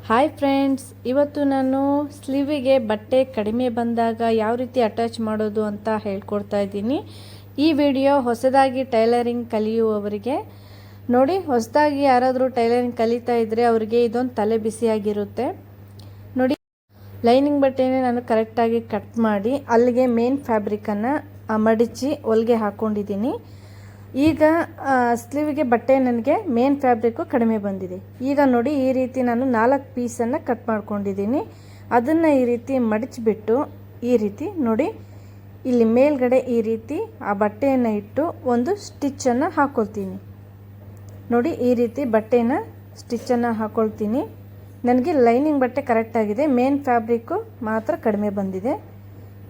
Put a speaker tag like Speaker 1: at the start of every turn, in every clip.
Speaker 1: Hi friends, ಇವತ್ತು ನಾನು ಸ್ಲೀವಿಗೆ ಬಟ್ಟೆ ಕಡಿಮೆ ಬಂದಾಗ ಯಾವ ರೀತಿ ಅಟ್ಯಾಚ್ ಮಾಡೋದು ಅಂತ ಹೇಳ್ಕೊಡ್ತಾ ಇದ್ದೀನಿ. ಈ ವಿಡಿಯೋ ಹೊಸದಾಗಿ ಟೈಲರಿಂಗ್ ಕಲಿಯುವವರಿಗೆ ನೋಡಿ. ಹೊಸದಾಗಿ ಯಾರಾದರೂ ಟೈಲರಿಂಗ್ ಕಲಿತಾ ಇದ್ದರೆ ಅವರಿಗೆ ಇದೊಂದು ತಲೆ ಬಿಸಿಯಾಗಿರುತ್ತೆ ನೋಡಿ. ಲೈನಿಂಗ್ ಬಟ್ಟೆನೇ ನಾನು ಕರೆಕ್ಟಾಗಿ ಕಟ್ ಮಾಡಿ ಅಲ್ಲಿಗೆ ಮೇನ್ ಫ್ಯಾಬ್ರಿಕನ್ನು ಮಡಿಚಿ ಹೊಲಿಗೆ ಹಾಕ್ಕೊಂಡಿದ್ದೀನಿ. ಈಗ ಸ್ಲೀವಿಗೆ ಬಟ್ಟೆ ನನಗೆ ಮೇನ್ ಫ್ಯಾಬ್ರಿಕ್ಕು ಕಡಿಮೆ ಬಂದಿದೆ. ಈಗ ನೋಡಿ, ಈ ರೀತಿ ನಾನು 4 ಪೀಸನ್ನು ಕಟ್ ಮಾಡ್ಕೊಂಡಿದ್ದೀನಿ. ಅದನ್ನು ಈ ರೀತಿ ಮಡಿಚಿಬಿಟ್ಟು ಈ ರೀತಿ ನೋಡಿ, ಇಲ್ಲಿ ಮೇಲ್ಗಡೆ ಈ ರೀತಿ ಆ ಬಟ್ಟೆಯನ್ನು ಇಟ್ಟು ಒಂದು ಸ್ಟಿಚ್ಚನ್ನು ಹಾಕ್ಕೊಳ್ತೀನಿ ನೋಡಿ. ಈ ರೀತಿ ಬಟ್ಟೆನ ಸ್ಟಿಚ್ಚನ್ನು ಹಾಕ್ಕೊಳ್ತೀನಿ. ನನಗೆ ಲೈನಿಂಗ್ ಬಟ್ಟೆ ಕರೆಕ್ಟಾಗಿದೆ, ಮೇನ್ ಫ್ಯಾಬ್ರಿಕ್ಕು ಮಾತ್ರ ಕಡಿಮೆ ಬಂದಿದೆ.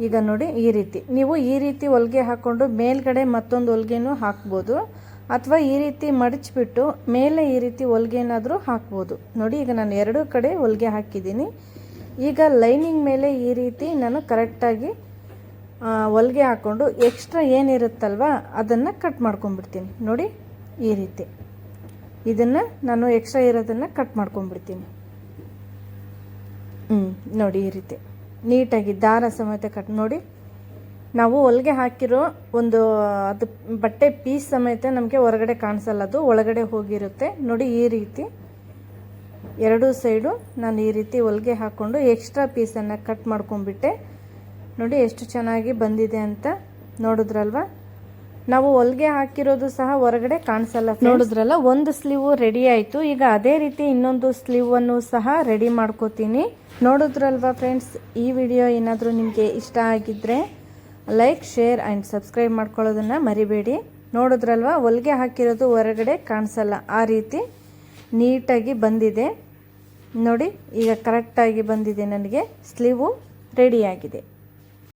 Speaker 1: ಈಗ ನೋಡಿ, ಈ ರೀತಿ ನೀವು ಈ ರೀತಿ ಹೊಲಿಗೆ ಹಾಕ್ಕೊಂಡು ಮೇಲ್ಗಡೆ ಮತ್ತೊಂದು ಹೊಲಿಗೆನೂ ಹಾಕ್ಬೋದು, ಅಥವಾ ಈ ರೀತಿ ಮಡಚಿಬಿಟ್ಟು ಮೇಲೆ ಈ ರೀತಿ ಹೊಲಿಗೆನಾದರೂ ಹಾಕ್ಬೋದು ನೋಡಿ. ಈಗ ನಾನು 2 ಕಡೆ ಹೊಲಿಗೆ ಹಾಕಿದ್ದೀನಿ. ಈಗ ಲೈನಿಂಗ್ ಮೇಲೆ ಈ ರೀತಿ ನಾನು ಕರೆಕ್ಟಾಗಿ ಹೊಲಿಗೆ ಹಾಕ್ಕೊಂಡು ಎಕ್ಸ್ಟ್ರಾ ಏನಿರುತ್ತಲ್ವ ಅದನ್ನು ಕಟ್ ಮಾಡ್ಕೊಂಡ್ಬಿಡ್ತೀನಿ ನೋಡಿ. ಈ ರೀತಿ ಇದನ್ನು ನಾನು ಎಕ್ಸ್ಟ್ರಾ ಇರೋದನ್ನು ಕಟ್ ಮಾಡ್ಕೊಂಡ್ಬಿಡ್ತೀನಿ. ನೋಡಿ, ಈ ರೀತಿ ನೀಟಾಗಿ ದಾರ ಸಮೇತ ಕಟ್ ನೋಡಿ. ನಾವು ಹೊಲಿಗೆ ಹಾಕಿರೋ ಒಂದು ಅದು ಬಟ್ಟೆ ಪೀಸ್ ಸಮೇತ ನಮಗೆ ಹೊರಗಡೆ ಕಾಣಿಸಲ್ಲ, ಅದು ಒಳಗಡೆ ಹೋಗಿರುತ್ತೆ ನೋಡಿ. ಈ ರೀತಿ 2 ಸೈಡು ನಾನು ಈ ರೀತಿ ಹೊಲಿಗೆ ಹಾಕ್ಕೊಂಡು ಎಕ್ಸ್ಟ್ರಾ ಪೀಸನ್ನು ಕಟ್ ಮಾಡ್ಕೊಂಡ್ಬಿಟ್ಟೆ ನೋಡಿ. ಎಷ್ಟು ಚೆನ್ನಾಗಿ ಬಂದಿದೆ ಅಂತ ನೋಡಿದ್ರಲ್ವ. ನಾವು ಹೊಲಿಗೆ ಹಾಕಿರೋದು ಸಹ ಹೊರಗಡೆ ಕಾಣಿಸಲ್ಲ, ನೋಡಿದ್ರಲ್ಲ. ಒಂದು ಸ್ಲೀವ್ ರೆಡಿ ಆಯಿತು. ಈಗ ಅದೇ ರೀತಿ ಇನ್ನೊಂದು ಸ್ಲೀವನ್ನು ಸಹ ರೆಡಿ ಮಾಡ್ಕೋತೀನಿ. ನೋಡಿದ್ರಲ್ವ ಫ್ರೆಂಡ್ಸ್, ಈ ವಿಡಿಯೋ ಏನಾದರೂ ನಿಮಗೆ ಇಷ್ಟ ಆಗಿದ್ದರೆ ಲೈಕ್, ಶೇರ್ ಆ್ಯಂಡ್ ಸಬ್ಸ್ಕ್ರೈಬ್ ಮಾಡ್ಕೊಳ್ಳೋದನ್ನು ಮರಿಬೇಡಿ. ನೋಡಿದ್ರಲ್ವ, ಹೊಲಿಗೆ ಹಾಕಿರೋದು ಹೊರಗಡೆ ಕಾಣಿಸಲ್ಲ, ಆ ರೀತಿ ನೀಟಾಗಿ ಬಂದಿದೆ ನೋಡಿ. ಈಗ ಕರೆಕ್ಟಾಗಿ ಬಂದಿದೆ, ನನಗೆ ಸ್ಲೀವು ರೆಡಿಯಾಗಿದೆ.